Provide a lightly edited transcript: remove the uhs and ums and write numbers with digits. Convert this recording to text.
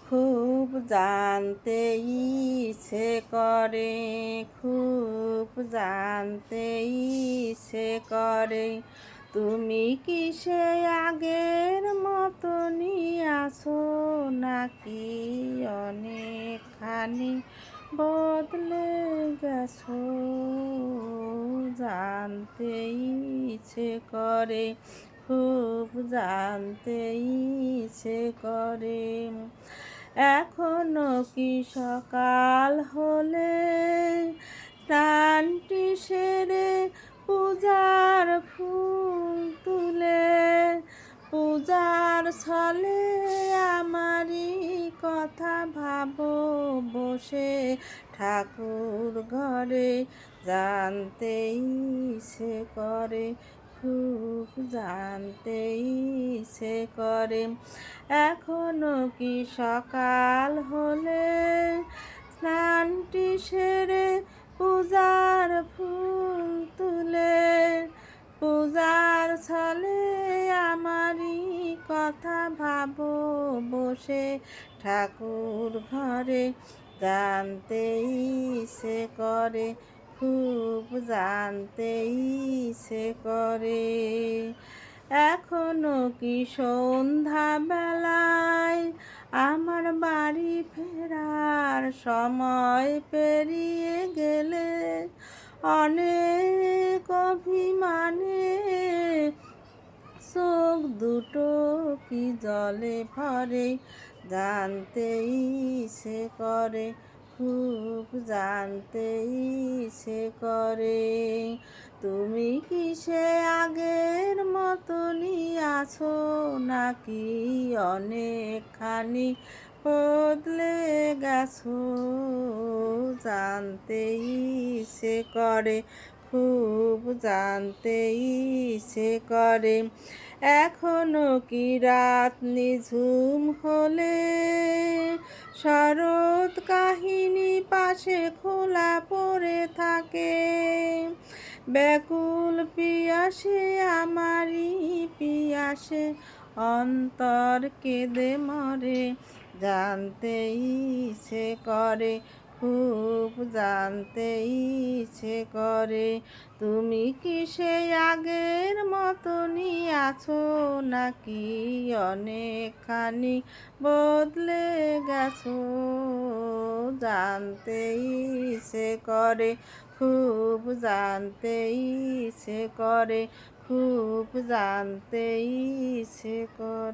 খুব জানতে ইচ্ছে করে, খুব জানতে ইচ্ছে করে, তুমি কি সে আগের মতনই আছো নাকি অনেকখানি বদলে গেছো। জানতে ইচ্ছে করে, খুব জানতে ইচ্ছে করে, এখনো কি সকাল হলে স্নানটি সেরে পূজার ফুল তুলে, পূজার ছলে আমারই কথা ভাবো বসে ঠাকুর ঘরে। জানতে ইচ্ছে করে, খুব জানতে ইচ্ছে করে, এখনো কি সকাল হলে স্নানটি সেরে পূজার ফুল তুলে, পূজার ছলে আমারই কথা ভাবো বসে ঠাকুর ঘরে। জানতে ইচ্ছে করে, খুব জানতে ইচ্ছে করে, এখনো কি সন্ধ্যা বেলায় আমার বাড়ি ফেরার সময় পেরিয়ে গেলে অনেক অভিমানে চোখ দুটো কি জলে ভরে। জানতে ইচ্ছে করে, খুব জানতে ইচ্ছে করে, তুমি কি সে আগের মতনই আছো নাকি অনেকখানি বদলে গেছো। জানতে ইচ্ছে করে, খুব জানতে ইচ্ছে করে, এখনো কি রাত নিঝুম হলে শরৎ কাহিনী পাশে খোলা পড়ে থাকে, ব্যাকুল পিয়াসে আমারই পিয়াসে অন্তর কেঁদে মরে। জানতে ইচ্ছে করে, খুব জানতে ইচ্ছে করে, তুমি কি সেই আগের মতনই আছো নাকি অনেকখানি বদলে গেছো। জানতে ইচ্ছে করে, খুব জানতে ইচ্ছে করে, খুব জানতে ইচ্ছে করে।